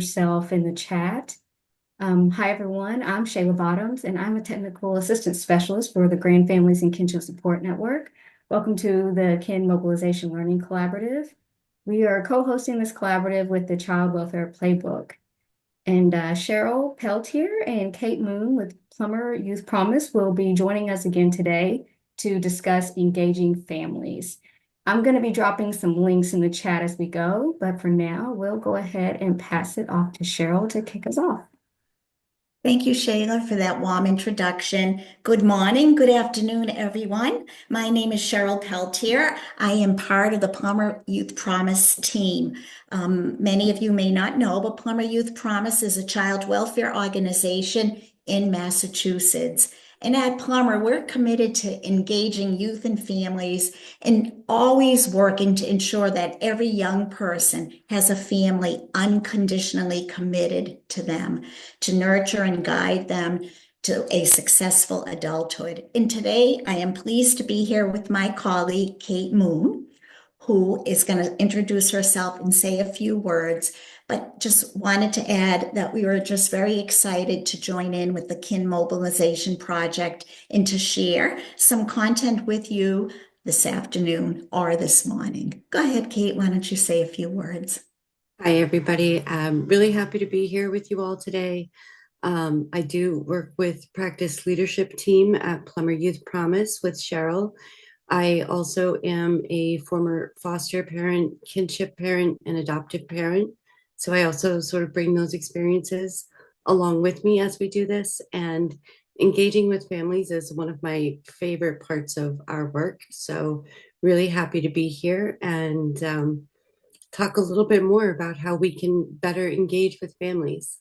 yourself in the chat. Hi, everyone. I'm Shayla Bottoms, and I'm a technical assistance specialist for the Grand Families and Kinship Support Network. Welcome to the Kin Mobilization Learning Collaborative. We are co-hosting this collaborative with the Child Welfare Playbook. And Cheryl Peltier and Kate Moon with Plummer Youth Promise will be joining us again today to discuss engaging families. I'm going to be dropping some links in the chat as we go, but for now, we'll go ahead and pass it off to Cheryl to kick us off. Thank you, Shayla, for that warm introduction. Good morning, good afternoon, everyone. My name is Cheryl Peltier. I am part of the Plummer Youth Promise team. Many of you may not know, but Plummer Youth Promise is a child welfare organization in Massachusetts. And at Plummer, we're committed to engaging youth and families and always working to ensure that every young person has a family unconditionally committed to them, to nurture and guide them to a successful adulthood. And today I am pleased to be here with my colleague, Kate Moon, who is going to introduce herself and say a few words. But just wanted to add that we were just very excited to join in with the Kin Mobilization Project and to share some content with you this afternoon or this morning. Go ahead, Kate. Why don't you say a few words? Hi, everybody. I'm really happy to be here with you all today. I do work with practice leadership team at Plummer Youth Promise with Cheryl. I also am a former foster parent, kinship parent, and adoptive parent. So I also sort of bring those experiences along with me as we do this. And engaging with families is one of my favorite parts of our work. So really happy to be here and talk a little bit more about how we can better engage with families.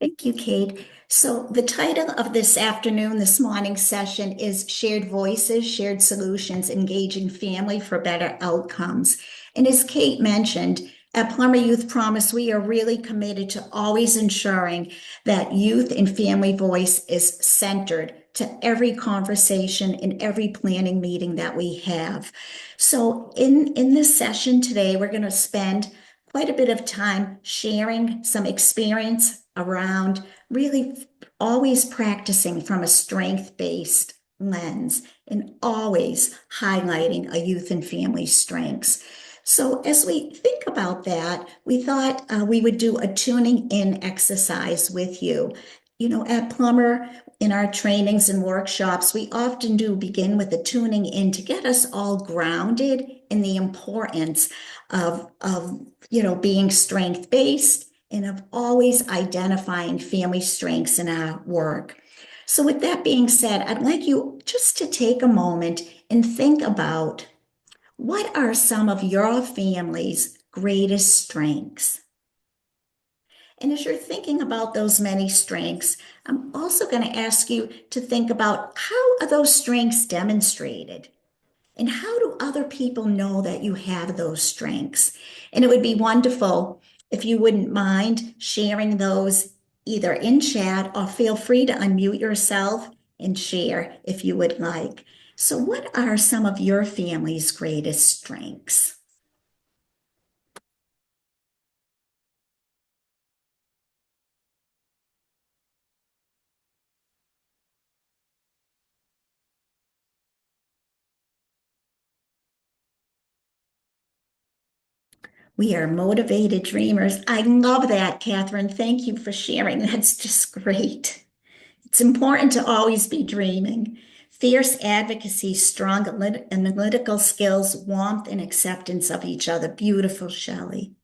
Thank you, Kate. So the title of this morning's session is Shared Voices, Shared Solutions, Engaging Family for Better Outcomes. And as Kate mentioned, at Plummer Youth Promise, we are really committed to always ensuring that youth and family voice is centered to every conversation and every planning meeting that we have. So in this session today, we're going to spend quite a bit of time sharing some experience around really always practicing from a strength-based lens and always highlighting a youth and family strengths. So as we think about that, we thought we would do a tuning in exercise with you. You know, at Plummer, in our trainings and workshops, we often do begin with a tuning in to get us all grounded in the importance of being strength-based and of always identifying family strengths in our work. So with that being said, I'd like you just to take a moment and think about what are some of your family's greatest strengths? And as you're thinking about those many strengths, I'm also going to ask you to think about how are those strengths demonstrated? And how do other people know that you have those strengths? And it would be wonderful if you wouldn't mind sharing those either in chat or feel free to unmute yourself and share if you would like. So what are some of your family's greatest strengths? We are motivated dreamers. I love that, Catherine. Thank you for sharing. That's just great. It's important to always be dreaming. Fierce advocacy, strong analytical skills, warmth, and acceptance of each other. Beautiful, Shelley.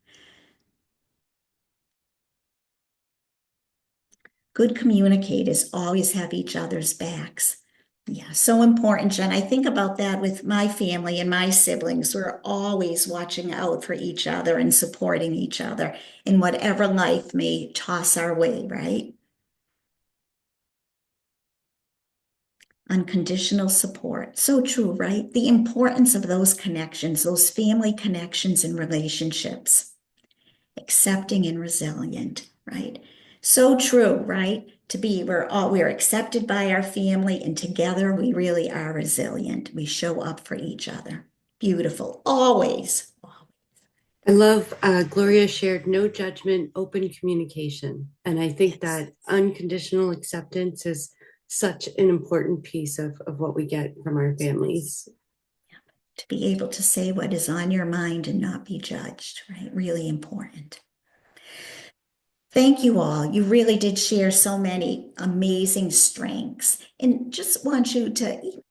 Good communicators always have each other's backs. Yeah, so important, Jen. I think about that with my family and my siblings. We're always watching out for each other and supporting each other in whatever life may toss our way, right? Unconditional support. So true, right? The importance of those connections, those family connections and relationships. Accepting and resilient, right? So true, right? We're accepted by our family, and together we really are resilient. We show up for each other. Beautiful. Always. I love Gloria shared no judgment, open communication. And I think that unconditional acceptance is such an important piece of what we get from our families. To be able to say what is on your mind and not be judged, right? Really important. Thank you all. You really did share so many amazing strengths. And just want you to think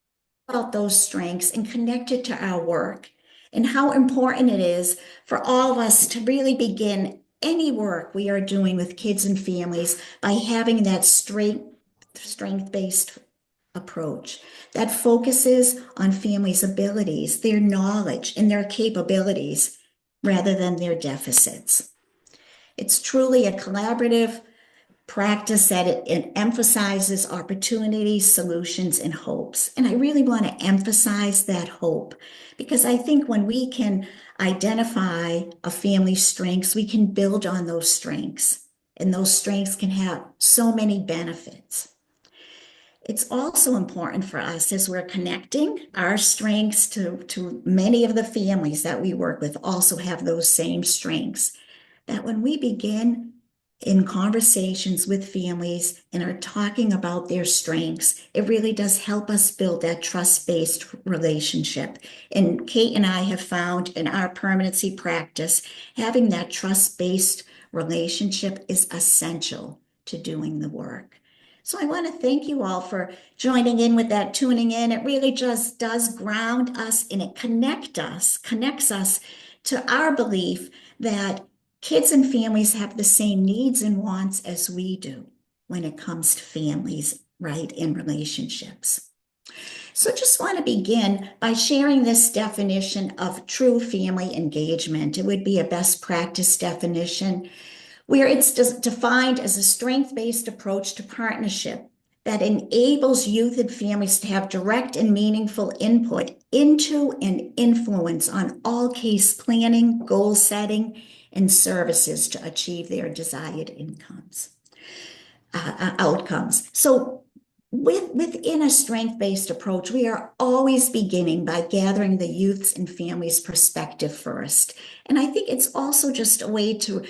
about those strengths and connect it to our work and how important it is for all of us to really begin any work we are doing with kids and families by having that strength-based approach that focuses on families' abilities, their knowledge, and their capabilities rather than their deficits. It's truly a collaborative practice that it emphasizes opportunities, solutions, and hopes. And I really want to emphasize that hope because I think when we can identify a family's strengths, we can build on those strengths, and those strengths can have so many benefits. It's also important for us as we're connecting our strengths to many of the families that we work with also have those same strengths. That when we begin in conversations with families and are talking about their strengths, it really does help us build that trust-based relationship. And Kate and I have found in our permanency practice, having that trust-based relationship is essential to doing the work. So I want to thank you all for joining in with that, tuning in. It really just does ground us and it connects us to our belief that kids and families have the same needs and wants as we do when it comes to families, right, in relationships. So just want to begin by sharing this definition of true family engagement. It would be a best practice definition where it's defined as a strength-based approach to partnership that enables youth and families to have direct and meaningful input into and influence on all case planning, goal setting, and services to achieve their desired outcomes. So within a strength-based approach, we are always beginning by gathering the youth's and families' perspective first. And I think it's also just a way to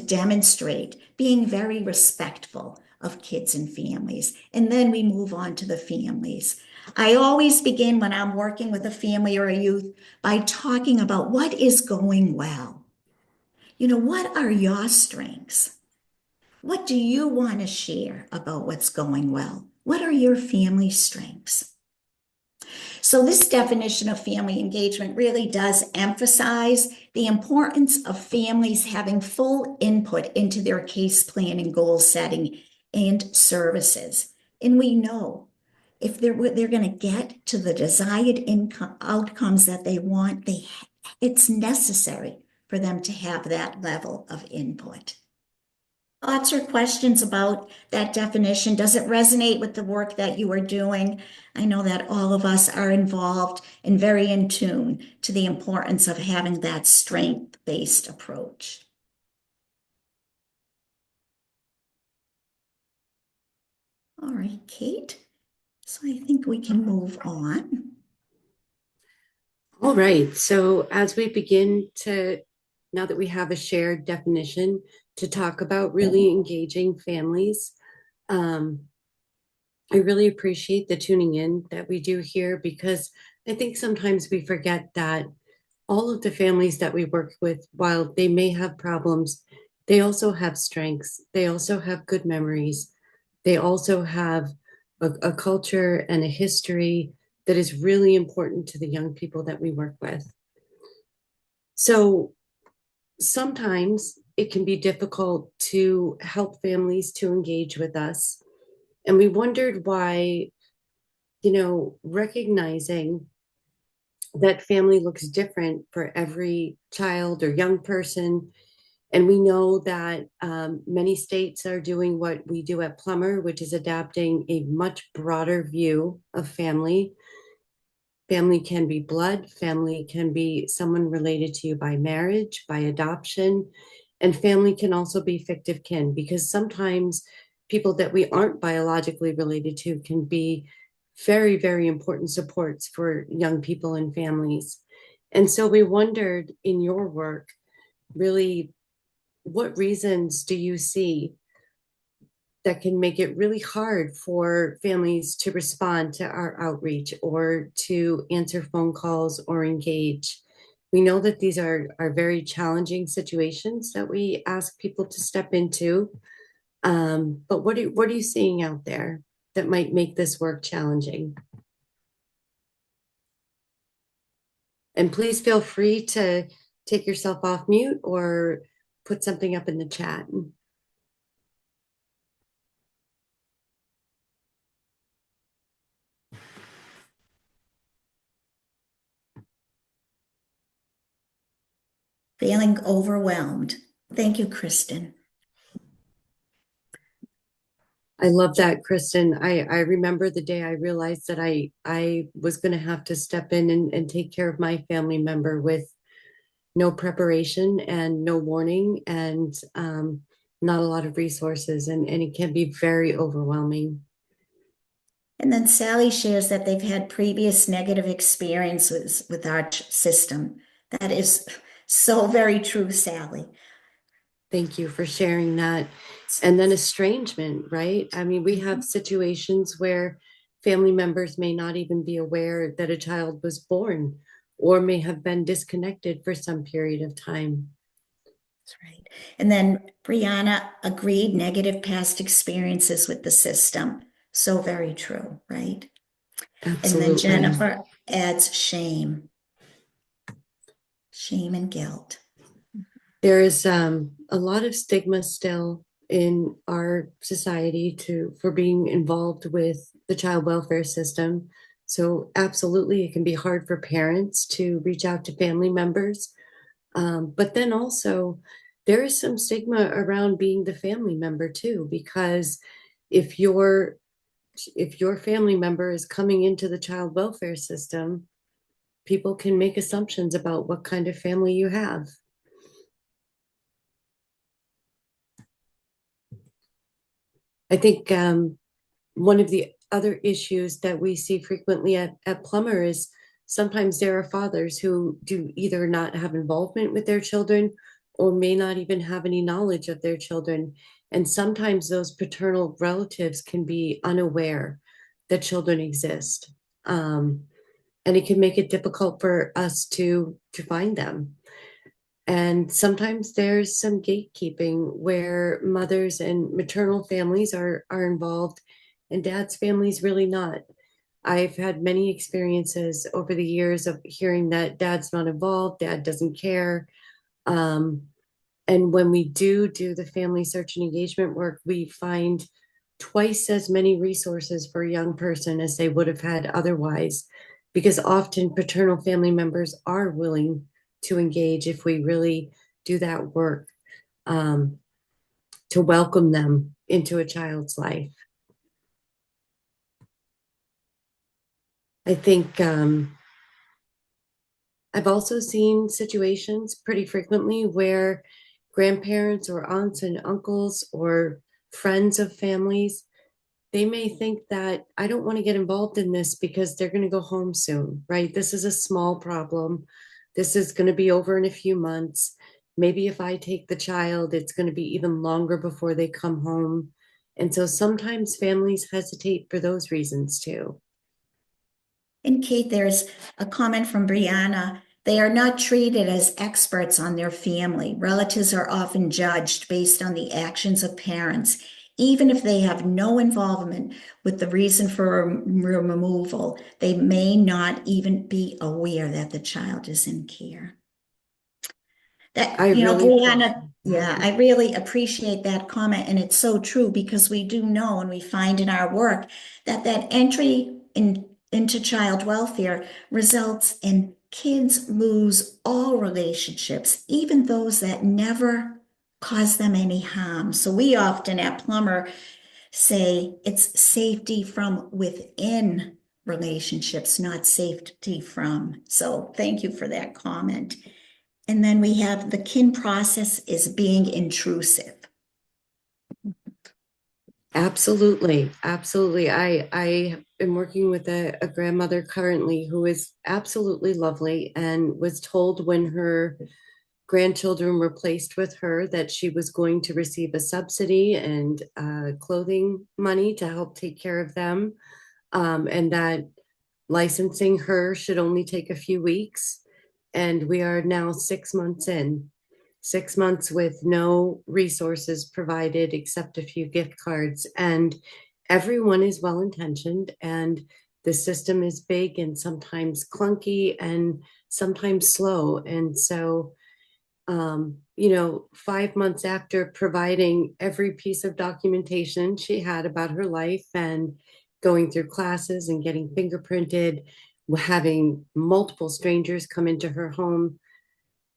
demonstrate being very respectful of kids and families. And then we move on to the families. I always begin when I'm working with a family or a youth by talking about what is going well. You know, what are your strengths? What do you want to share about what's going well? What are your family strengths? So this definition of family engagement really does emphasize the importance of families having full input into their case planning, goal setting, and services. And we know if they're going to get to the desired outcomes that they want, it's necessary for them to have that level of input. Thoughts or questions about that definition? Does it resonate with the work that you are doing? I know that all of us are involved and very in tune to the importance of having that strength-based approach. All right, Kate. So I think we can move on. All right. So as we begin to, now that we have a shared definition, to talk about really engaging families, I really appreciate the tuning in that we do here because I think sometimes we forget that all of the families that we work with, while they may have problems, they also have strengths. They also have good memories. They also have a culture and a history that is really important to the young people that we work with. So sometimes it can be difficult to help families to engage with us. And we wondered why, recognizing that family looks different for every child or young person. And we know that many states are doing what we do at Plummer, which is adapting a much broader view of family. Family can be blood, family can be someone related to you by marriage, by adoption, and family can also be fictive kin because sometimes people that we aren't biologically related to can be very, very important supports for young people and families. And so we wondered in your work, really, what reasons do you see that can make it really hard for families to respond to our outreach or to answer phone calls or engage? We know that these are very challenging situations that we ask people to step into. But what are you seeing out there that might make this work challenging? And please feel free to take yourself off mute or put something up in the chat. Feeling overwhelmed. Thank you, Kristen. I love that, Kristen. I remember the day I realized that I was going to have to step in and take care of my family member with no preparation and no warning and not a lot of resources. And it can be very overwhelming. And then Sally shares that they've had previous negative experiences with our system. That is so very true, Sally. Thank you for sharing that. And then estrangement, right? I mean, we have situations where family members may not even be aware that a child was born or may have been disconnected for some period of time. That's right. And then Brianna agreed, negative past experiences with the system. So very true, right? And then Absolutely. Jennifer adds shame and guilt. There is a lot of stigma still in our society for being involved with the child welfare system. So absolutely, it can be hard for parents to reach out to family members. But then also, there is some stigma around being the family member too, because if your family member is coming into the child welfare system, people can make assumptions about what kind of family you have. I think one of the other issues that we see frequently at Plummer is sometimes there are fathers who do either not have involvement with their children or may not even have any knowledge of their children. And sometimes those paternal relatives can be unaware that children exist. And it can make it difficult for us to find them. And sometimes there's some gatekeeping where mothers and maternal families are involved and dad's family's really not. I've had many experiences over the years of hearing that dad's not involved, dad doesn't care. And when we do the family search and engagement work, we find twice as many resources for a young person as they would have had otherwise, because often paternal family members are willing to engage if we really do that work to welcome them into a child's life. I think I've also seen situations pretty frequently where grandparents or aunts and uncles or friends of families, they may think that I don't want to get involved in this because they're going to go home soon, right? This is a small problem. This is going to be over in a few months. Maybe if I take the child, it's going to be even longer before they come home. And so sometimes families hesitate for those reasons too. And Kate, there's a comment from Brianna. They are not treated as experts on their family. Relatives are often judged based on the actions of parents, even if they have no involvement with the reason for removal. They may not even be aware that the child is in care. Brianna, yeah, I really appreciate that comment. And it's so true because we do know and we find in our work that entry into child welfare results in kids lose all relationships, even those that never cause them any harm. So we often at Plummer say it's safety from within relationships, not safety from. So thank you for that comment. And then we have the kin process is being intrusive. Absolutely, absolutely. I am working with a grandmother currently who is absolutely lovely and was told when her grandchildren were placed with her that she was going to receive a subsidy and clothing money to help take care of them, and that licensing her should only take a few weeks. And we are now 6 months in, 6 months with no resources provided except a few gift cards. And everyone is well intentioned, and the system is big and sometimes clunky and sometimes slow. And so, 5 months after providing every piece of documentation she had about her life and going through classes and getting fingerprinted, having multiple strangers come into her home,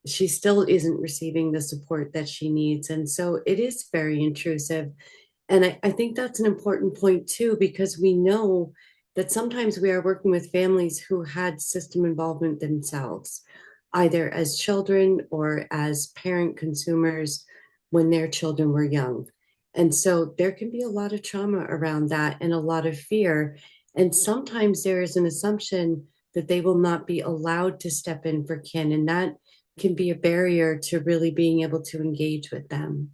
she still isn't receiving the support that she needs. And so it is very intrusive. And I think that's an important point too, because we know that sometimes we are working with families who had system involvement themselves, either as children or as parent consumers when their children were young. And so there can be a lot of trauma around that and a lot of fear. And sometimes there is an assumption that they will not be allowed to step in for kin. And that can be a barrier to really being able to engage with them.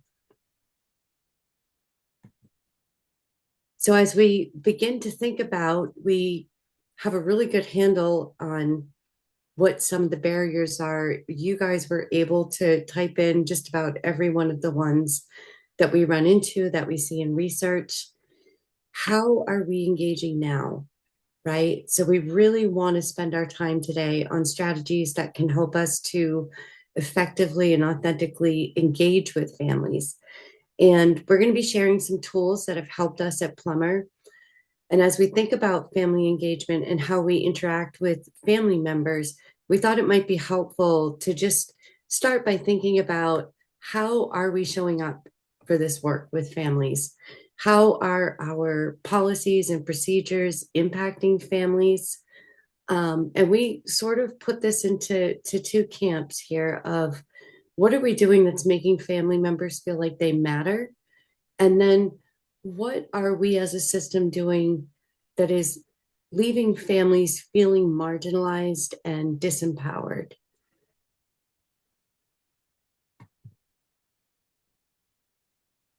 So as we begin to think about, we have a really good handle on what some of the barriers are. You guys were able to type in just about every one of the ones that we run into, that we see in research. How are we engaging now? Right? So we really want to spend our time today on strategies that can help us to effectively and authentically engage with families. And we're going to be sharing some tools that have helped us at Plummer. And as we think about family engagement and how we interact with family members, we thought it might be helpful to just start by thinking about, how are we showing up for this work with families? How are our policies and procedures impacting families? And we sort of put this into two camps here of, what are we doing that's making family members feel like they matter? And then what are we as a system doing that is leaving families feeling marginalized and disempowered?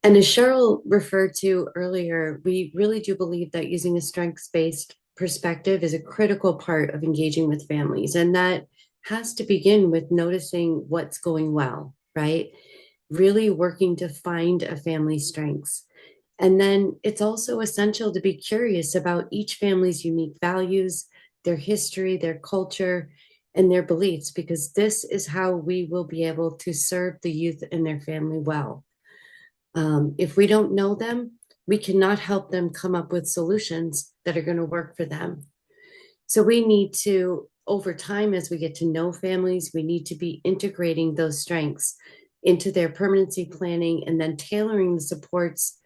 And as Cheryl referred to earlier, we really do believe that using a strengths-based perspective is a critical part of engaging with families. And that has to begin with noticing what's going well, right? Really working to find a family's strengths. And then it's also essential to be curious about each family's unique values, their history, their culture, and their beliefs, because this is how we will be able to serve the youth and their family well. If we don't know them, we cannot help them come up with solutions that are going to work for them. So we need to, over time, as we get to know families, we need to be integrating those strengths into their permanency planning and then tailoring the supports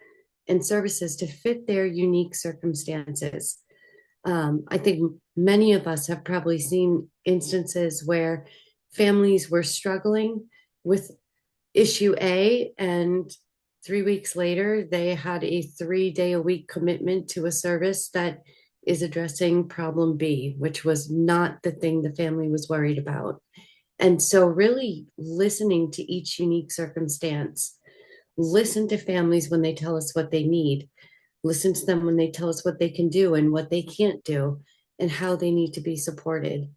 and services to fit their unique circumstances. I think many of us have probably seen instances where families were struggling with issue A, and 3 weeks later, they had a 3-day-a-week commitment to a service that is addressing problem B, which was not the thing the family was worried about. And so really listening to each unique circumstance, listen to families when they tell us what they need, listen to them when they tell us what they can do and what they can't do, and how they need to be supported,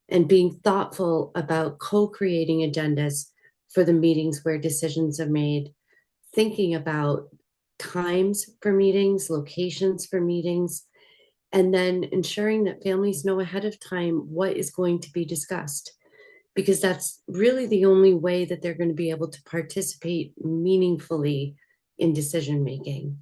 and being thoughtful about co-creating agendas for the meetings where decisions are made, thinking about times for meetings, locations for meetings, and then ensuring that families know ahead of time what is going to be discussed, because that's really the only way that they're going to be able to participate meaningfully in decision making.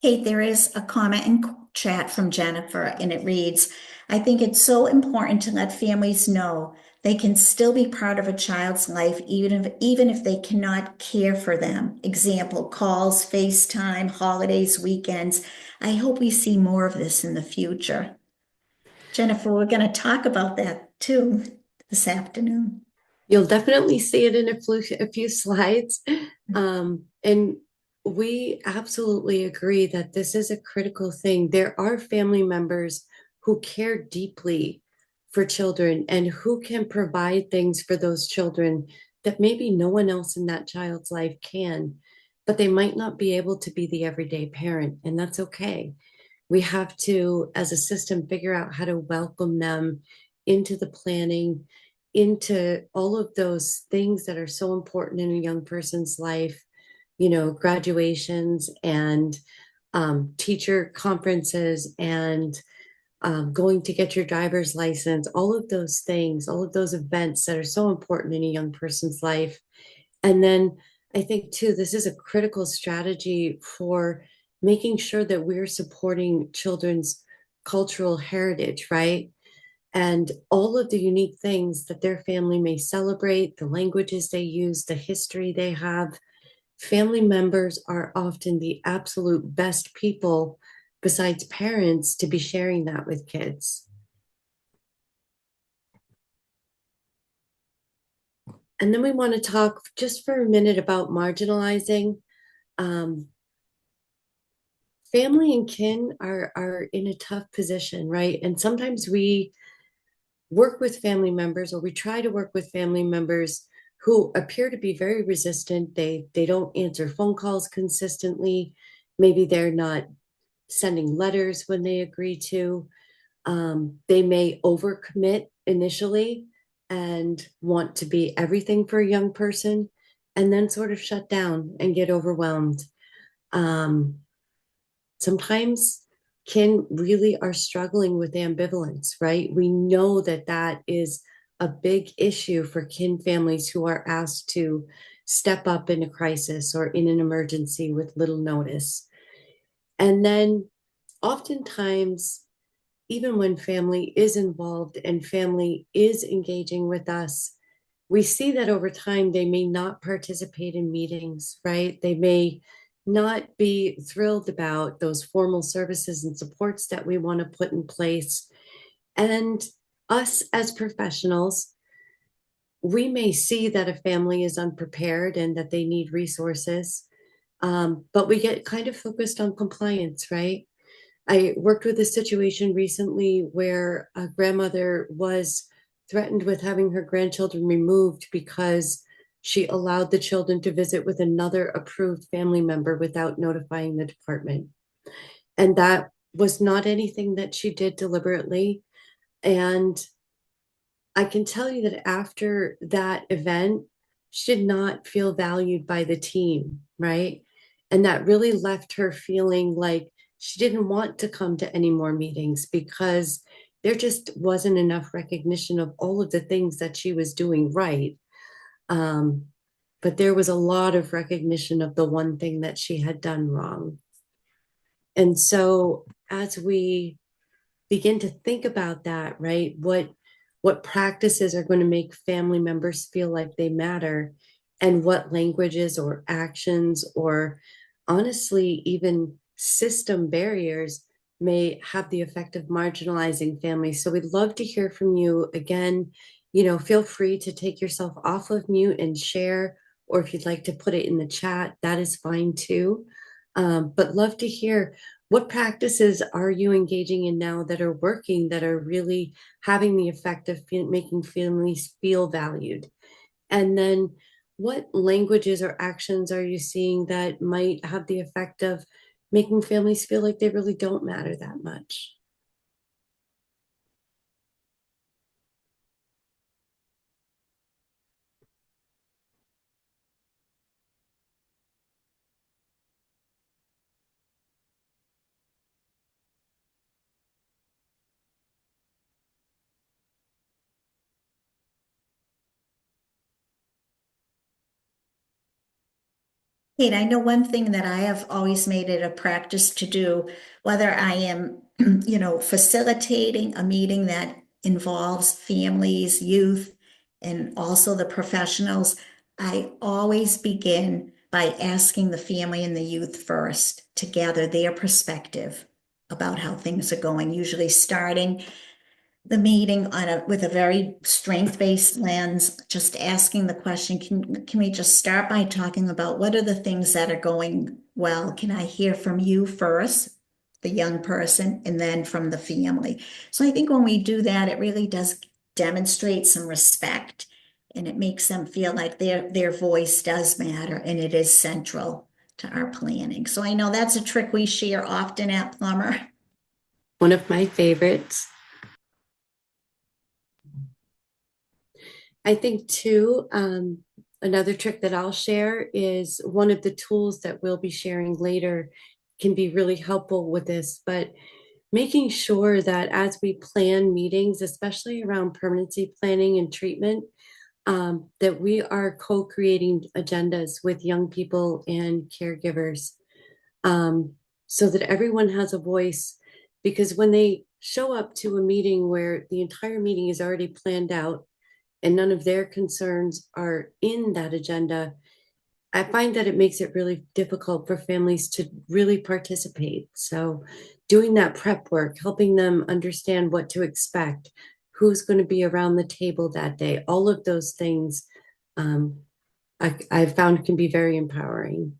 Hey, there is a comment in chat from Jennifer, and it reads, I think it's so important to let families know they can still be part of a child's life, even if they cannot care for them. Example, calls, FaceTime, holidays, weekends. I hope we see more of this in the future. Jennifer, we're going to talk about that too this afternoon. You'll definitely see it in a few slides. And we absolutely agree that this is a critical thing. There are family members who care deeply for children and who can provide things for those children that maybe no one else in that child's life can, but they might not be able to be the everyday parent, and that's okay. We have to, as a system, figure out how to welcome them into the planning, into all of those things that are so important in a young person's life, graduations and teacher conferences and going to get your driver's license, all of those things, all of those events that are so important in a young person's life. And then I think, too, this is a critical strategy for making sure that we're supporting children's cultural heritage, right? And all of the unique things that their family may celebrate, the languages they use, the history they have. Family members are often the absolute best people, besides parents, to be sharing that with kids. And then we want to talk just for a minute about marginalizing. Um, Family and kin are in a tough position, right? And sometimes we work with family members, or we try to work with family members who appear to be very resistant. They don't answer phone calls consistently. Maybe they're not sending letters when they agree to. They may overcommit initially and want to be everything for a young person, and then sort of shut down and get overwhelmed. Sometimes kin really are struggling with ambivalence, right? We know that that is a big issue for kin families who are asked to step up in a crisis or in an emergency with little notice. And then oftentimes, even when family is involved and family is engaging with us, we see that over time they may not participate in meetings, right? They may not be thrilled about those formal services and supports that we want to put in place. And us as professionals, we may see that a family is unprepared and that they need resources, but we get kind of focused on compliance, right? I worked with a situation recently where a grandmother was threatened with having her grandchildren removed because she allowed the children to visit with another approved family member without notifying the department. And that was not anything that she did deliberately. And I can tell you that after that event, she did not feel valued by the team, right? And that really left her feeling like she didn't want to come to any more meetings because there just wasn't enough recognition of all of the things that she was doing right. Um, but there was a lot of recognition of the one thing that she had done wrong. And so as we begin to think about that, right? What practices are going to make family members feel like they matter, and what languages or actions or honestly even system barriers may have the effect of marginalizing families. So we'd love to hear from you. Again, feel free to take yourself off of mute and share, or if you'd like to put it in the chat, that is fine too. But love to hear, what practices are you engaging in now that are working, that are really having the effect of making families feel valued? And then what languages or actions are you seeing that might have the effect of making families feel like they really don't matter that much? Kate, I know one thing that I have always made it a practice to do, whether I am, facilitating a meeting that involves families, youth, and also the professionals, I always begin by asking the family and the youth first to gather their perspective about how things are going, usually starting the meeting with a very strength-based lens, just asking the question, can we just start by talking about what are the things that are going well, can I hear from you first, the young person, and then from the family? So I think when we do that, it really does demonstrate some respect, and it makes them feel like their voice does matter and it is central to our planning. So I know that's a trick we share often at Plummer. One of my favorites. I think too, another trick that I'll share is one of the tools that we'll be sharing later can be really helpful with this, but making sure that as we plan meetings, especially around permanency planning and treatment, that we are co-creating agendas with young people and caregivers, so that everyone has a voice. Because when they show up to a meeting where the entire meeting is already planned out and none of their concerns are in that agenda, I find that it makes it really difficult for families to really participate. So doing that prep work, helping them understand what to expect, who's going to be around the table that day, all of those things, I've found can be very empowering.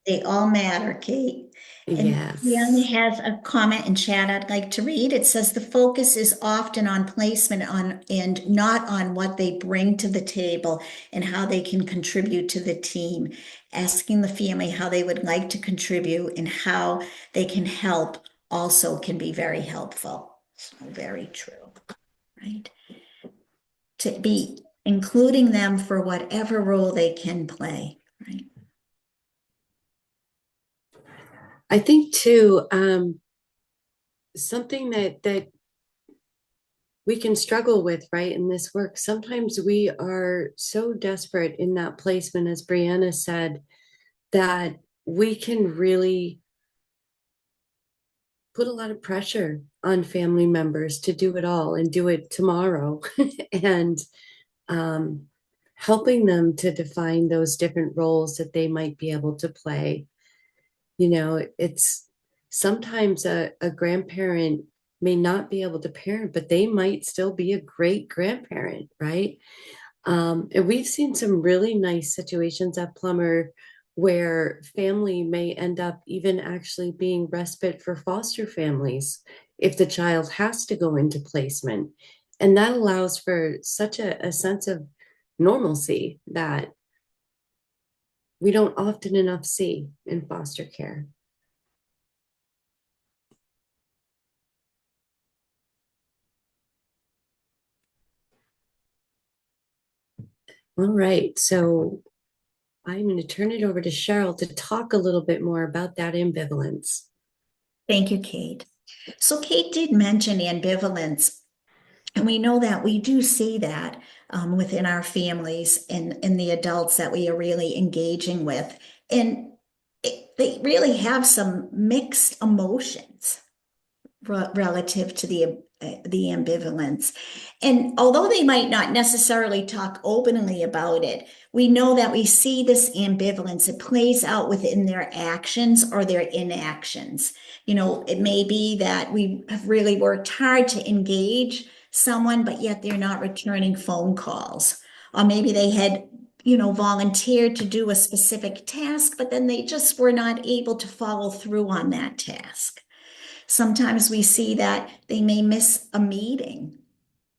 They all matter, Kate. And Deanna Yes. has a comment in chat I'd like to read. It says the focus is often on placement on and not on what they bring to the table and how they can contribute to the team. Asking the family how they would like to contribute and how they can help also can be very helpful. So very true, right? To be including them for whatever role they can play, right? I think too, something that we can struggle with, right, in this work. Sometimes we are so desperate in that placement, as Brianna said, that we can really put a lot of pressure on family members to do it all and do it tomorrow. And um, helping them to define those different roles that they might be able to play. You know, it's sometimes a grandparent may not be able to parent, but they might still be a great grandparent, right? And we've seen some really nice situations at Plummer where family may end up even actually being respite for foster families if the child has to go into placement. And that allows for such a sense of normalcy that we don't often enough see in foster care. All right, so I'm going to turn it over to Cheryl to talk a little bit more about that ambivalence. Thank you, Kate. So Kate did mention ambivalence, and we know that we do see that within our families and in the adults that we are really engaging with. And they really have some mixed emotions relative to the ambivalence. And although they might not necessarily talk openly about it, we know that we see this ambivalence. It plays out within their actions or their inactions. You know, it may be that we have really worked hard to engage someone, but yet they're not returning phone calls. Or maybe they had, you know, volunteered to do a specific task, but then they just were not able to follow through on that task. Sometimes we see that they may miss a meeting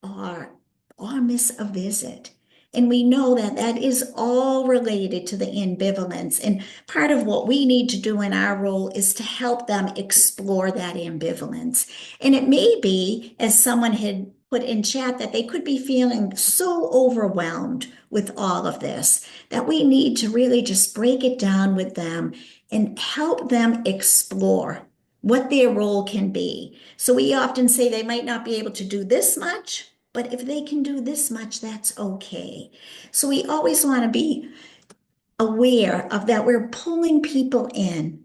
or, or miss a visit. And we know that that is all related to the ambivalence. And part of what we need to do in our role is to help them explore that ambivalence. And it may be, as someone had put in chat, that they could be feeling so overwhelmed with all of this that we need to really just break it down with them and help them explore what their role can be. So we often say they might not be able to do this much, but if they can do this much, that's okay. So we always want to be aware of that. We're pulling people in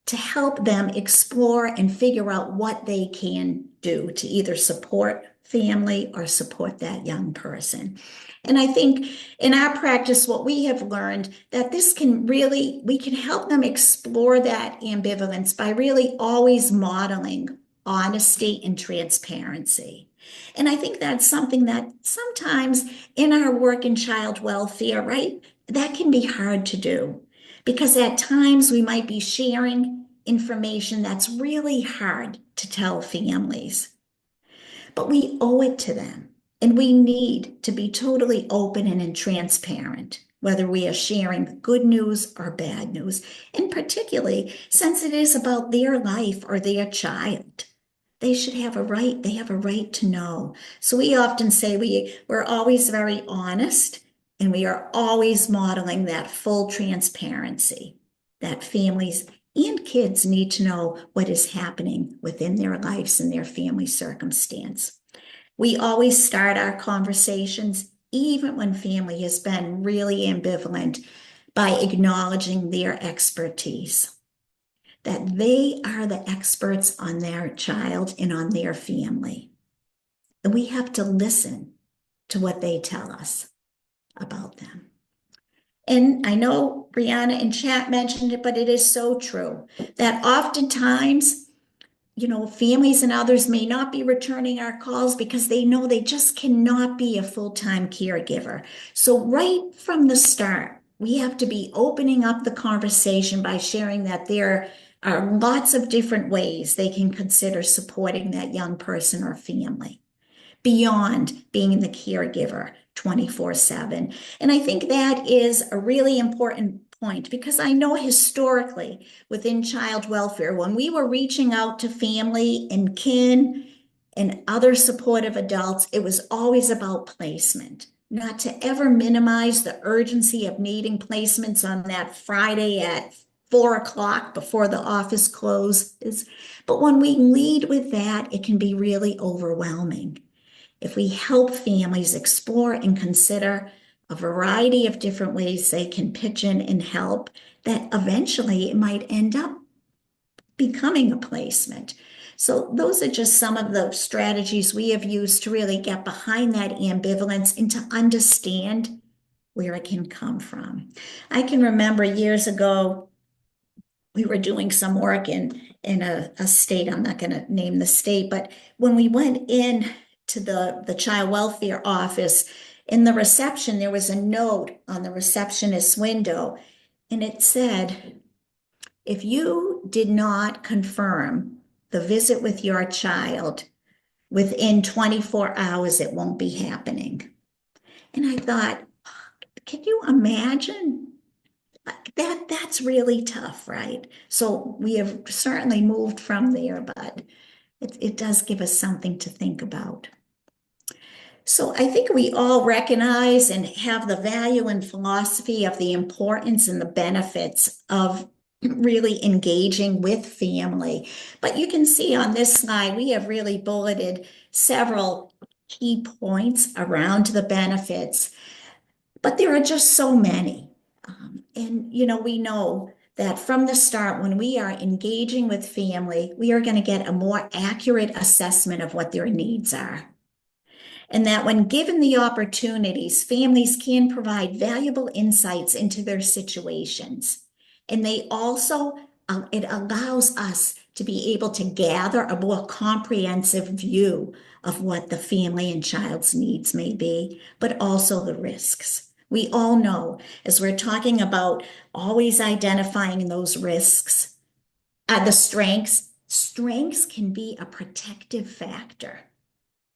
to help them explore and figure out what they can do to either support family or support that young person. And I think in our practice, what we have learned that this can really, we can help them explore that ambivalence by really always modeling honesty and transparency. And I think that's something that sometimes in our work in child welfare, right, that can be hard to do because at times we might be sharing information that's really hard to tell families. But we owe it to them, and we need to be totally open and transparent, whether we are sharing good news or bad news, and particularly since it is about their life or their child. They should have a right, they have a right to know. So we often say we're always very honest, and we are always modeling that full transparency that families and kids need to know what is happening within their lives and their family circumstance. We always start our conversations, even when family has been really ambivalent, by acknowledging their expertise, that they are the experts on their child and on their family. And we have to listen to what they tell us about them. And I know Brianna in chat mentioned it, but it is so true that oftentimes, families and others may not be returning our calls because they know they just cannot be a full-time caregiver. So right from the start, we have to be opening up the conversation by sharing that there are lots of different ways they can consider supporting that young person or family beyond being the caregiver 24/7. And I think that is a really important point, because I know historically within child welfare, when we were reaching out to family and kin and other supportive adults, it was always about placement. Not to ever minimize the urgency of needing placements on that Friday at 4 o'clock before the office closes. But when we lead with that, it can be really overwhelming. If we help families explore and consider a variety of different ways they can pitch in and help, that eventually it might end up becoming a placement. So those are just some of the strategies we have used to really get behind that ambivalence and to understand where it can come from. I can remember years ago, we were doing some work in a state, I'm not going to name the state, but when we went in to the child welfare office, in the reception, there was a note on the receptionist's window, and it said, if you did not confirm the visit with your child within 24 hours, it won't be happening. And I thought, can you imagine? That's really tough, right? So we have certainly moved from there, but it does give us something to think about. So I think we all recognize and have the value and philosophy of the importance and the benefits of really engaging with family. But you can see on this slide, we have really bulleted several key points around the benefits, but there are just so many. And we know that from the start, when we are engaging with family, we are going to get a more accurate assessment of what their needs are. And that when given the opportunities, families can provide valuable insights into their situations. And they also, it allows us to be able to gather a more comprehensive view of what the family and child's needs may be, but also the risks. We all know, as we're talking about always identifying those risks, the strengths can be a protective factor.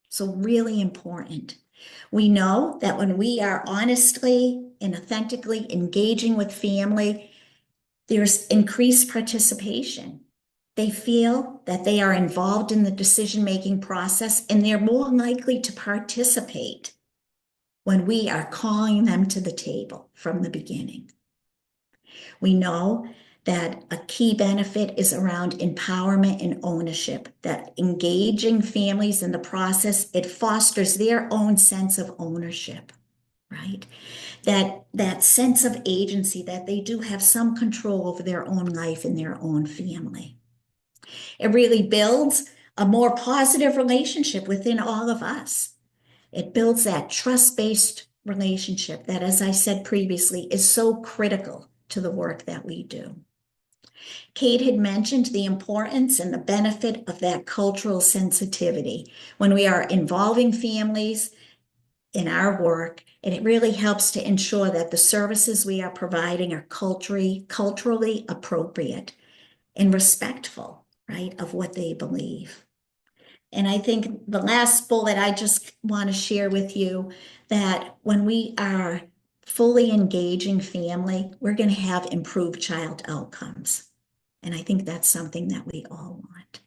So really important. We know that when we are honestly and authentically engaging with family, there's increased participation. They feel that they are involved in the decision-making process, and they're more likely to participate when we are calling them to the table from the beginning. We know that a key benefit is around empowerment and ownership, that engaging families in the process, it fosters their own sense of ownership, right? That sense of agency, that they do have some control over their own life and their own family. It really builds a more positive relationship within all of us. It builds that trust-based relationship that, as I said previously, is so critical to the work that we do. Kate had mentioned the importance and the benefit of that cultural sensitivity when we are involving families in our work, and it really helps to ensure that the services we are providing are culturally appropriate and respectful, right, of what they believe. And I think the last bullet I just want to share with you that when we are fully engaging family, we're going to have improved child outcomes. And I think that's something that we all want.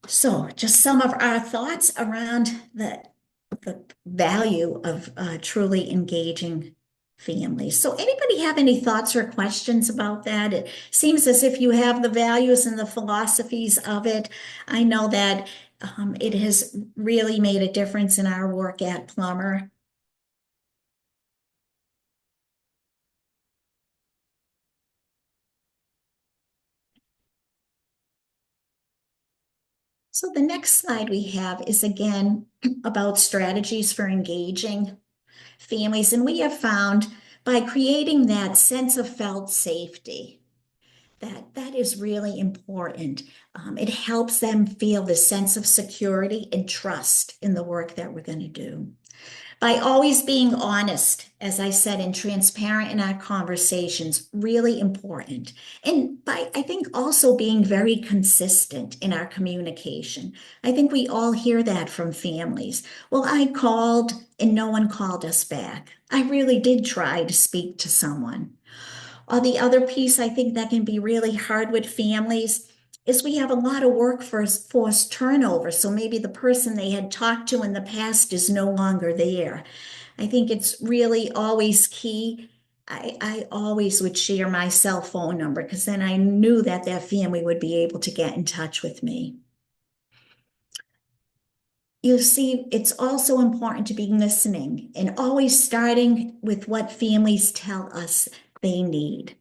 So just some of our thoughts around the value of truly engaging families. So anybody have any thoughts or questions about that? It seems as if you have the values and the philosophies of it. I know that it has really made a difference in our work at Plummer. So the next slide we have is again about strategies for engaging families. And we have found by creating that sense of felt safety, that is really important. It helps them feel the sense of security and trust in the work that we're going to do. By always being honest, as I said, and transparent in our conversations, really important. And by, I think, also being very consistent in our communication. I think we all hear that from families. Well, I called and no one called us back. I really did try to speak to someone. Or the other piece I think that can be really hard with families is we have a lot of workforce turnover. So maybe the person they had talked to in the past is no longer there. I think it's really always key. I always would share my cell phone number because then I knew that that family would be able to get in touch with me. You see, it's also important to be listening and always starting with what families tell us they need,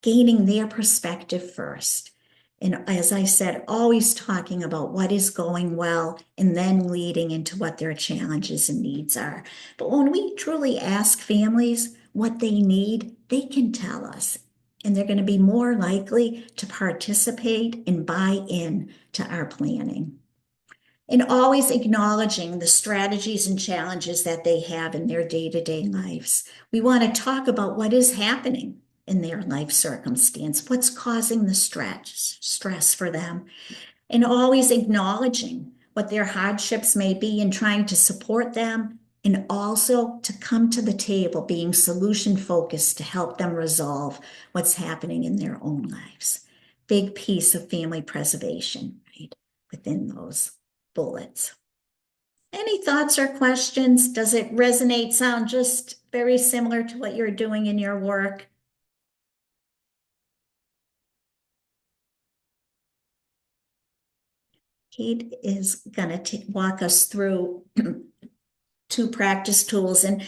gaining their perspective first. And as I said, always talking about what is going well and then leading into what their challenges and needs are. But when we truly ask families what they need, they can tell us, and they're going to be more likely to participate and buy in to our planning. And always acknowledging the strategies and challenges that they have in their day-to-day lives. We want to talk about what is happening in their life circumstance, what's causing the stress for them, and always acknowledging what their hardships may be and trying to support them, and also to come to the table being solution focused to help them resolve what's happening in their own lives. Big piece of family preservation, right, within those bullets. Any thoughts or questions? Does it resonate, sound just very similar to what you're doing in your work? Kate is going to walk us through 2 practice tools. And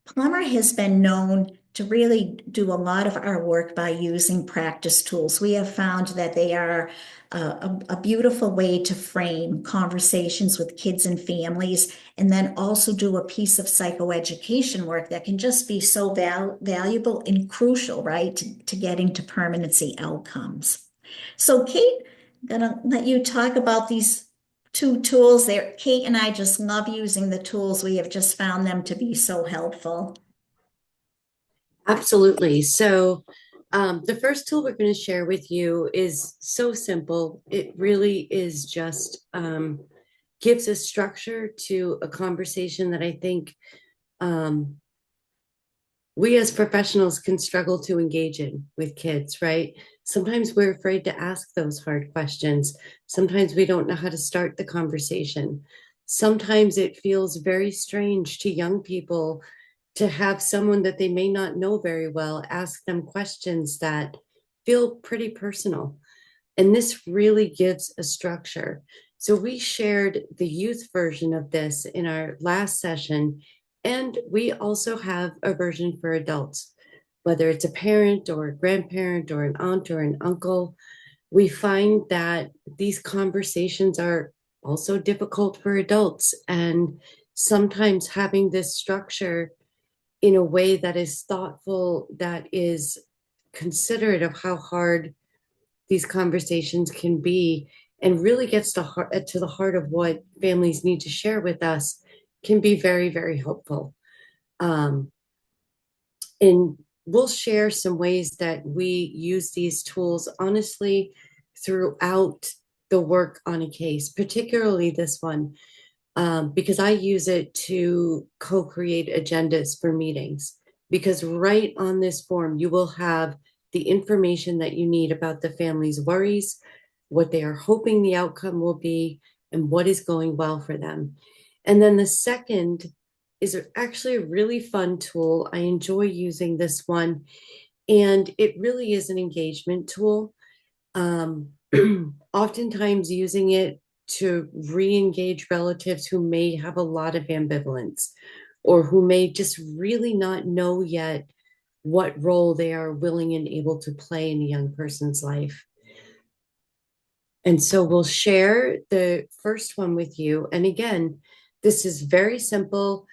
Plummer has been known to really do a lot of our work by using practice tools. We have found that they are a beautiful way to frame conversations with kids and families, and then also do a piece of psychoeducation work that can just be so valuable and crucial, right, to getting to permanency outcomes. So Kate, I'm gonna let you talk about these 2 tools there. Kate and I just love using the tools. We have just found them to be so helpful. Absolutely. So, the first tool we're going to share with you is so simple. It really is just gives a structure to a conversation that I think we as professionals can struggle to engage in with kids, right? Sometimes we're afraid to ask those hard questions. Sometimes we don't know how to start the conversation. Sometimes it feels very strange to young people to have someone that they may not know very well ask them questions that feel pretty personal. And this really gives a structure. So we shared the youth version of this in our last session, and we also have a version for adults, whether it's a parent or a grandparent or an aunt or an uncle. We find that these conversations are also difficult for adults, and sometimes having this structure in a way that is thoughtful, that is considerate of how hard these conversations can be, and really gets to the heart of what families need to share with us, can be very, very helpful. And we'll share some ways that we use these tools honestly throughout the work on a case, particularly this one, because I use it to co-create agendas for meetings. Because right on this form, you will have the information that you need about the family's worries, what they are hoping the outcome will be, and what is going well for them. And then the second is actually a really fun tool. I enjoy using this one, and it really is an engagement tool. Oftentimes using it to re-engage relatives who may have a lot of ambivalence or who may just really not know yet what role they are willing and able to play in a young person's life. And so we'll share the first one with you. And again, this is very simple.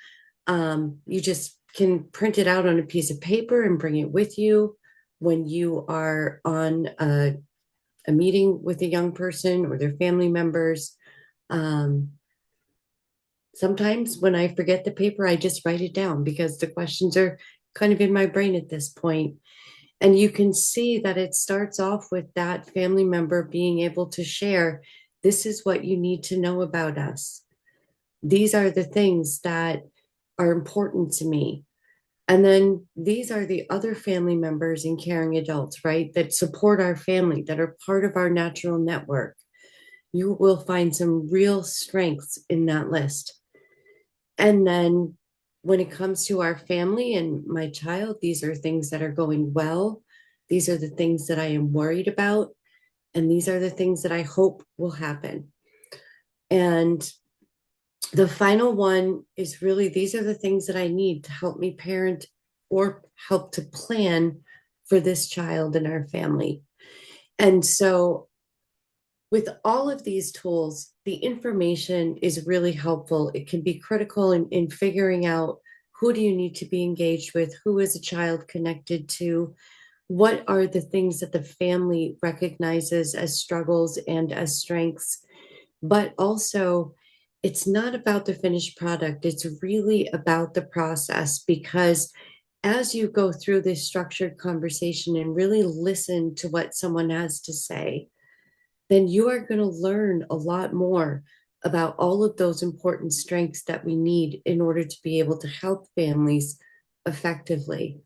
You just can print it out on a piece of paper and bring it with you when you are on a meeting with a young person or their family members. Sometimes when I forget the paper, I just write it down because the questions are kind of in my brain at this point. And you can see that it starts off with that family member being able to share, this is what you need to know about us. These are the things that are important to me. And then these are the other family members and caring adults, right, that support our family, that are part of our natural network. You will find some real strengths in that list. And then when it comes to our family and my child, these are things that are going well. These are the things that I am worried about. And these are the things that I hope will happen. And the final one is really, these are the things that I need to help me parent or help to plan for this child and our family. And so with all of these tools, the information is really helpful. It can be critical in figuring out who do you need to be engaged with, who is a child connected to, what are the things that the family recognizes as struggles and as strengths. But also, it's not about the finished product. It's really about the process, because as you go through this structured conversation and really listen to what someone has to say, then you are going to learn a lot more about all of those important strengths that we need in order to be able to help families effectively.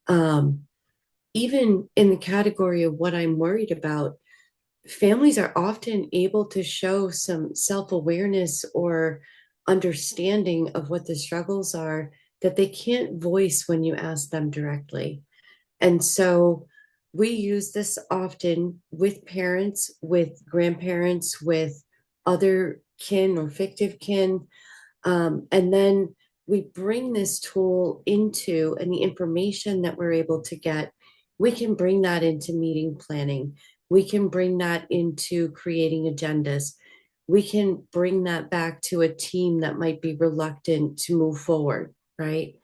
Even in the category of what I'm worried about, families are often able to show some self-awareness or understanding of what the struggles are that they can't voice when you ask them directly. And so we use this often with parents, with grandparents, with other kin or fictive kin. And then we bring this tool into, and the information that we're able to get, we can bring that into meeting planning. We can bring that into creating agendas. We can bring that back to a team that might be reluctant to move forward, right?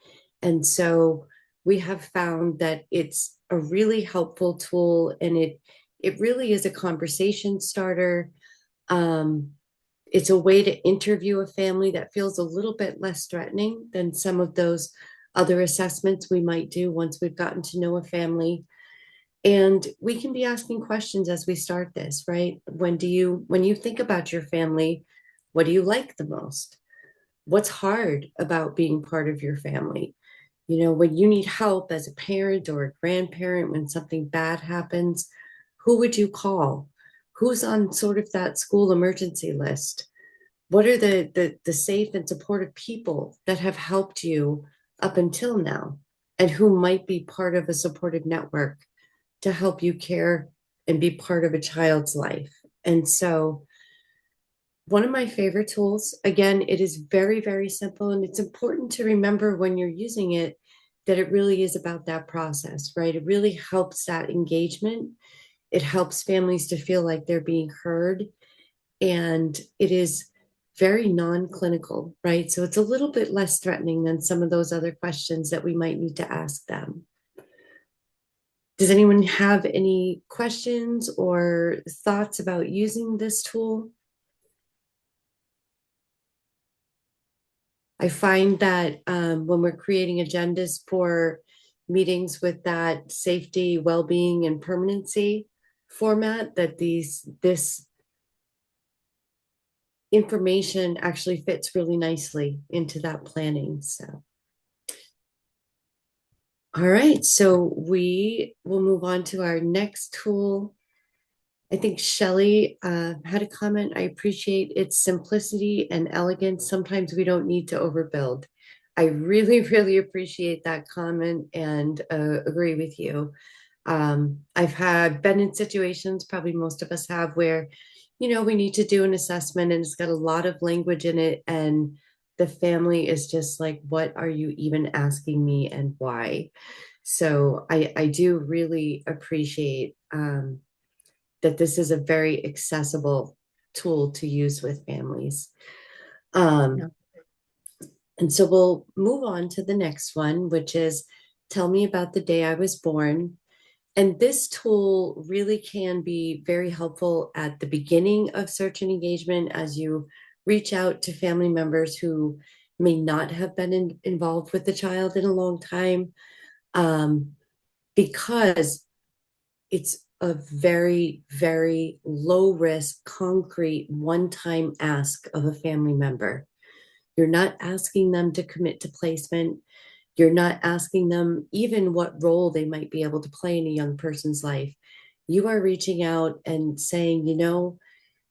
And so we have found that it's a really helpful tool, and it really is a conversation starter. It's a way to interview a family that feels a little bit less threatening than some of those other assessments we might do once we've gotten to know a family. And we can be asking questions as we start this, right? When you think about your family, what do you like the most? What's hard about being part of your family? You know, when you need help as a parent or a grandparent, when something bad happens, who would you call? Who's on sort of that school emergency list? What are the safe and supportive people that have helped you up until now, and who might be part of a supportive network to help you care and be part of a child's life? And so one of my favorite tools, again, it is very, very simple, and it's important to remember when you're using it that it really is about that process, right? It really helps that engagement. It helps families to feel like they're being heard, and it is very non-clinical, right? So it's a little bit less threatening than some of those other questions that we might need to ask them. Does anyone have any questions or thoughts about using this tool? I find that when we're creating agendas for meetings with that safety, well-being, and permanency format, that this information actually fits really nicely into that planning. So, all right, so we will move on to our next tool. I think Shelley had a comment. I appreciate its simplicity and elegance. Sometimes we don't need to overbuild. I really, really appreciate that comment and agree with you. I've been in situations, probably most of us have, where, we need to do an assessment and it's got a lot of language in it. And the family is just like, what are you even asking me and why? So I do really appreciate that this is a very accessible tool to use with families. Yeah. And so we'll move on to the next one, which is tell me about the day I was born. And this tool really can be very helpful at the beginning of search and engagement as you reach out to family members who may not have been involved with the child in a long time, because it's a very, very low risk, concrete, one time ask of a family member. You're not asking them to commit to placement. You're not asking them even what role they might be able to play in a young person's life. You are reaching out and saying,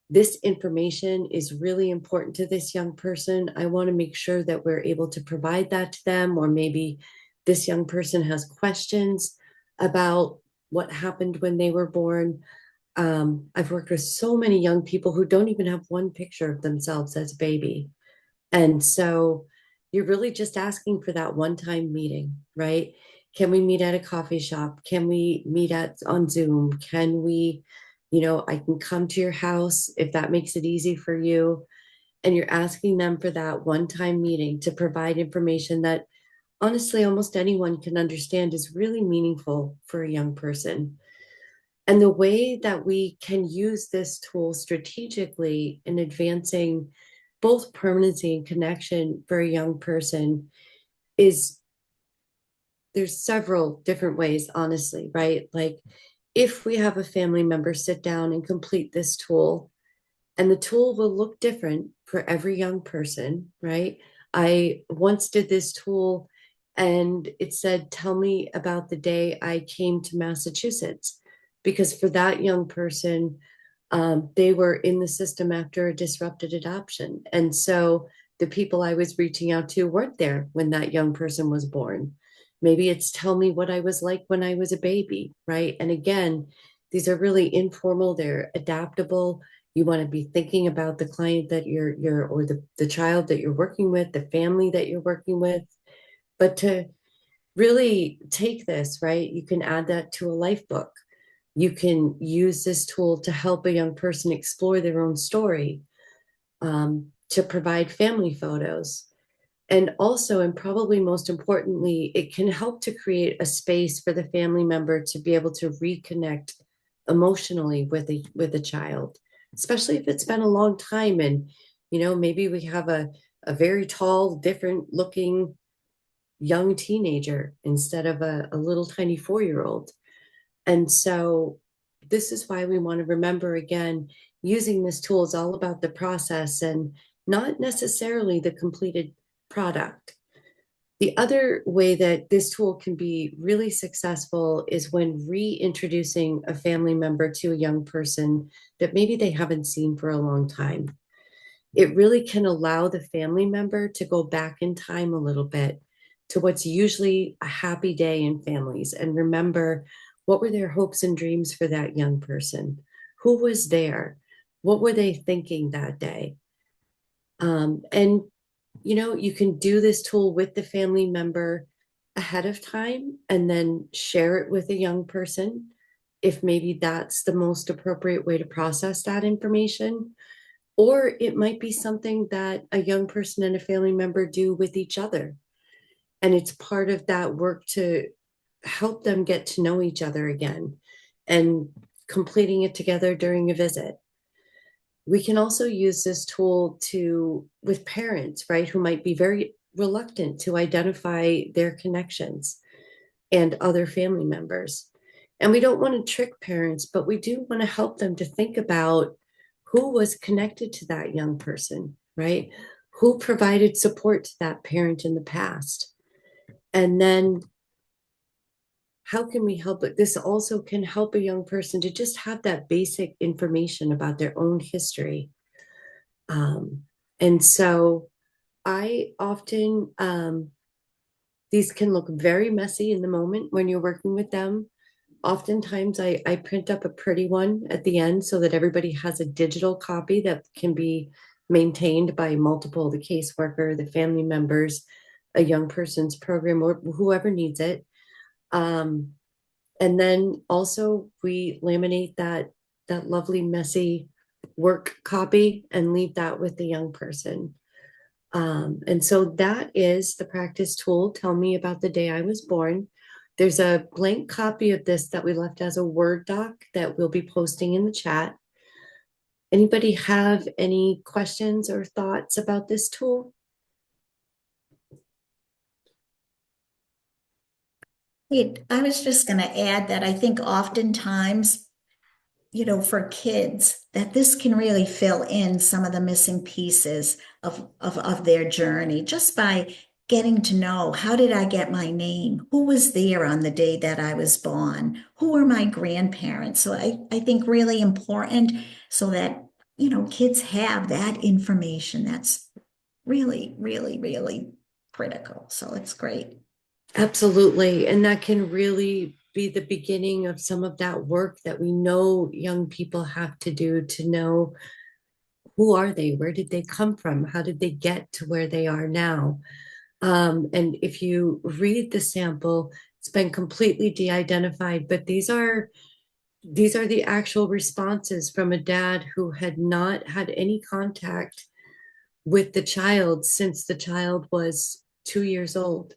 this information is really important to this young person. I want to make sure that we're able to provide that to them, or maybe this young person has questions about what happened when they were born. I've worked with so many young people who don't even have one picture of themselves as a baby. And so you're really just asking for that one-time meeting, right? Can we meet at a coffee shop? Can we meet on Zoom? Can we, I can come to your house if that makes it easy for you. And you're asking them for that one-time meeting to provide information that honestly almost anyone can understand is really meaningful for a young person. And the way that we can use this tool strategically in advancing both permanency and connection for a young person is there's several different ways, honestly, right? Like if we have a family member sit down and complete this tool, and the tool will look different for every young person, right? I once did this tool and it said, tell me about the day I came to Massachusetts. Because for that young person, they were in the system after a disrupted adoption. And so the people I was reaching out to weren't there when that young person was born. Maybe it's tell me what I was like when I was a baby, right? And again, these are really informal, they're adaptable. You want to be thinking about the client that you're or the child that you're working with, the family that you're working with. But to really take this, right, you can add that to a life book. You can use this tool to help a young person explore their own story, to provide family photos. And also, and probably most importantly, it can help to create a space for the family member to be able to reconnect emotionally with a child, especially if it's been a long time and maybe we have a very tall, different looking young teenager instead of a little tiny 4-year-old. And so this is why we want to remember again, using this tool is all about the process and not necessarily the completed product. The other way that this tool can be really successful is when reintroducing a family member to a young person that maybe they haven't seen for a long time. It really can allow the family member to go back in time a little bit to what's usually a happy day in families and remember what were their hopes and dreams for that young person? Who was there? What were they thinking that day? And you can do this tool with the family member ahead of time and then share it with a young person if maybe that's the most appropriate way to process that information. Or it might be something that a young person and a family member do with each other. And it's part of that work to help them get to know each other again and completing it together during a visit. We can also use this tool with parents, right, who might be very reluctant to identify their connections and other family members. And we don't want to trick parents, but we do want to help them to think about who was connected to that young person, right? Who provided support to that parent in the past? And then how can we help it? This also can help a young person to just have that basic information about their own history. And so I often, these can look very messy in the moment when you're working with them. Oftentimes I print up a pretty one at the end so that everybody has a digital copy that can be maintained by multiple, the caseworker, the family members, a young person's program, or whoever needs it. And then also we laminate that lovely messy work copy and leave that with the young person. And so that is the practice tool. Tell me about the day I was born. There's a blank copy of this that we left as a Word doc that we'll be posting in the chat. Anybody have any questions or thoughts about this tool? I was just going to add that I think oftentimes, for kids, that this can really fill in some of the missing pieces of their journey just by getting to know, how did I get my name? Who was there on the day that I was born? Who were my grandparents? So I think really important so that, kids have that information that's really, really, really critical. So it's great. Absolutely. And that can really be the beginning of some of that work that we know young people have to do to know who are they? Where did they come from? How did they get to where they are now? And if you read the sample, it's been completely de-identified, but these are the actual responses from a dad who had not had any contact with the child since the child was 2 years old.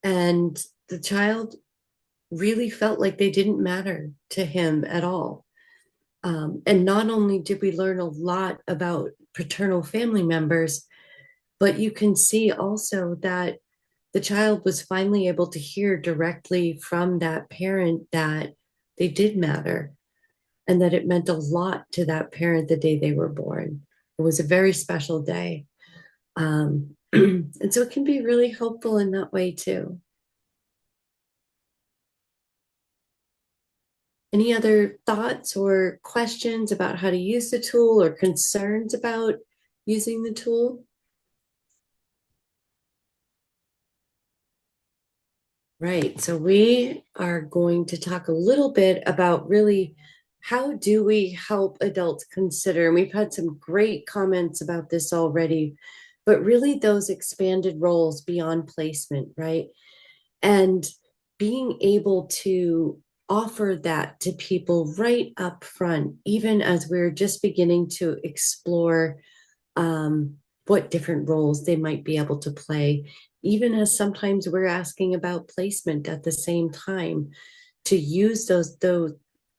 And the child really felt like they didn't matter to him at all. And not only did we learn a lot about paternal family members, but you can see also that the child was finally able to hear directly from that parent that they did matter and that it meant a lot to that parent the day they were born. It was a very special day. And so it can be really helpful in that way too. Any other thoughts or questions about how to use the tool or concerns about using the tool? Right. So we are going to talk a little bit about really how do we help adults consider, and we've had some great comments about this already, but really those expanded roles beyond placement, right? And being able to offer that to people right up front, even as we're just beginning to explore what different roles they might be able to play, even as sometimes we're asking about placement at the same time, to use those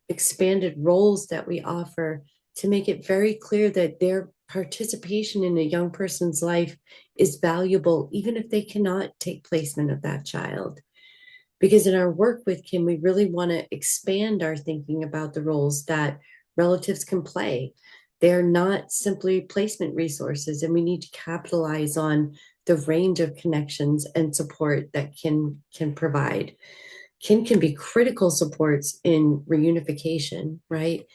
expanded roles that we offer to make it very clear that their participation in a young person's life is valuable, even if they cannot take placement of that child. Because in our work with Kim, we really want to expand our thinking about the roles that relatives can play. They're not simply placement resources, and we need to capitalize on the range of connections and support that Kin can provide. Kin can be critical supports in reunification, right?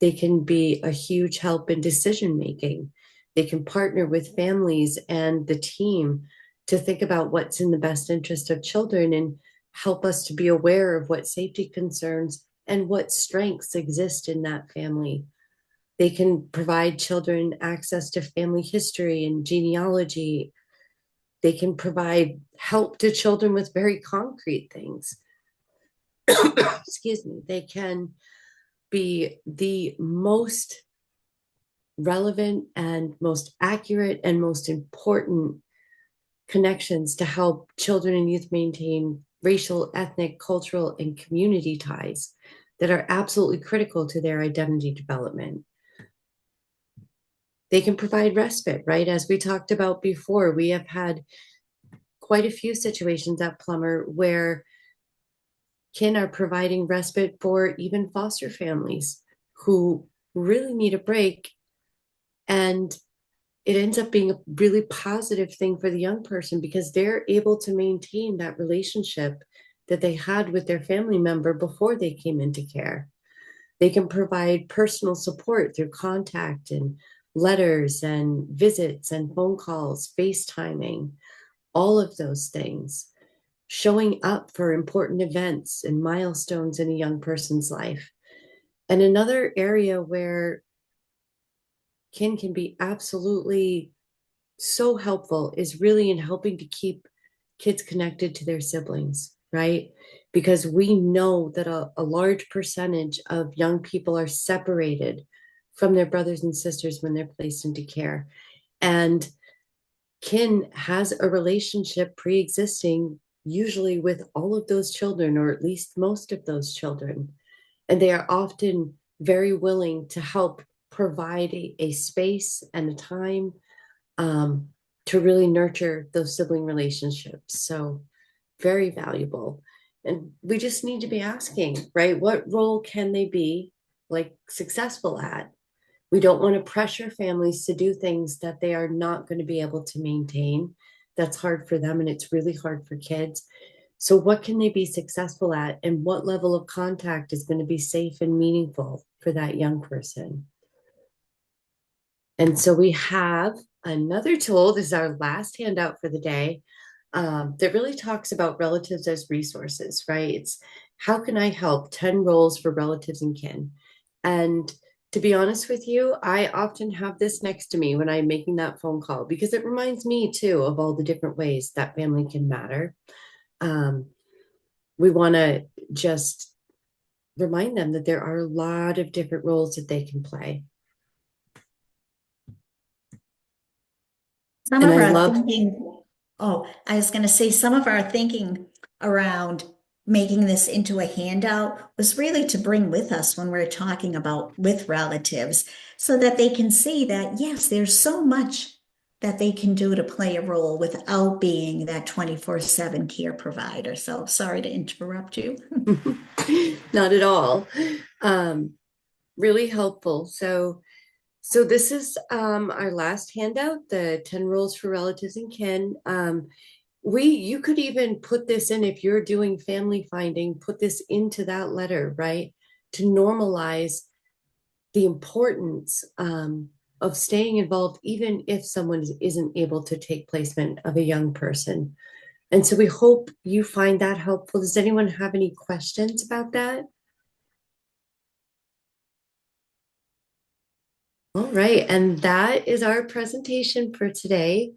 They can be a huge help in decision making. They can partner with families and the team to think about what's in the best interest of children and help us to be aware of what safety concerns and what strengths exist in that family. They can provide children access to family history and genealogy. They can provide help to children with very concrete things. Excuse me. They can be the most relevant and most accurate and most important connections to help children and youth maintain racial, ethnic, cultural, and community ties that are absolutely critical to their identity development. They can provide respite, right? As we talked about before, we have had quite a few situations at Plummer where kin are providing respite for even foster families who really need a break. And it ends up being a really positive thing for the young person because they're able to maintain that relationship that they had with their family member before they came into care. They can provide personal support through contact and letters and visits and phone calls, FaceTiming, all of those things, showing up for important events and milestones in a young person's life. And another area where kin can be absolutely so helpful is really in helping to keep kids connected to their siblings, right? Because we know that a large percentage of young people are separated from their brothers and sisters when they're placed into care. And kin has a relationship pre-existing, usually with all of those children, or at least most of those children. And they are often very willing to help provide a space and a time to really nurture those sibling relationships. So very valuable. And we just need to be asking, right? What role can they be like successful at? We don't want to pressure families to do things that they are not going to be able to maintain. That's hard for them and it's really hard for kids. So what can they be successful at and what level of contact is going to be safe and meaningful for that young person? And so we have another tool. This is our last handout for the day that really talks about relatives as resources, right? It's how can I help 10 roles for relatives and kin? And to be honest with you, I often have this next to me when I'm making that phone call because it reminds me too of all the different ways that family can matter. We want to just remind them that there are a lot of different roles that they can play. Some And of I our love thinking, oh, I was going to say some of our thinking around making this into a handout was really to bring with us when we're talking about with relatives so that they can see that, yes, there's so much that they can do to play a role without being that 24/7 care provider. So sorry to interrupt you. not at all. Really helpful. So this is our last handout, the 10 rules for relatives and kin. You could even put this in if you're doing family finding, put this into that letter, right? To normalize the importance of staying involved, even if someone isn't able to take placement of a young person. And so we hope you find that helpful. Does anyone have any questions about that? All right, and that is our presentation for today.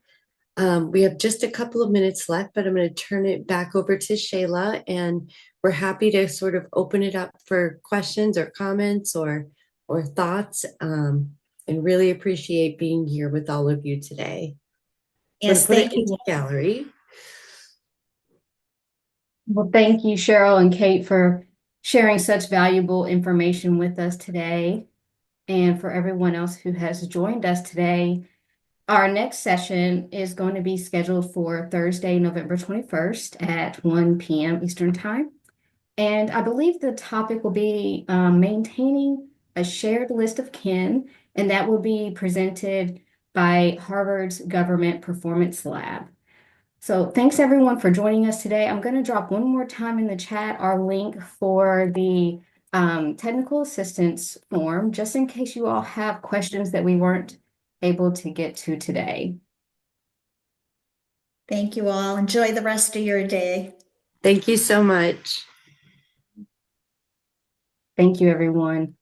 We have just a couple of minutes left, but I'm going to turn it back over to Shayla, and we're happy to sort of open it up for questions or comments or thoughts, and really appreciate being here with all of you today. Yes, Put it thank into you. gallery. Well, thank you, Cheryl and Kate, for sharing such valuable information with us today. And for everyone else who has joined us today, our next session is going to be scheduled for Thursday, November 21st at 1 p.m. Eastern Time. And I believe the topic will be maintaining a shared list of kin, and that will be presented by Harvard's Government Performance Lab. So thanks everyone for joining us today. I'm going to drop one more time in the chat our link for the technical assistance form, just in case you all have questions that we weren't able to get to today. Thank you all. Enjoy the rest of your day. Thank you so much. Thank you, everyone.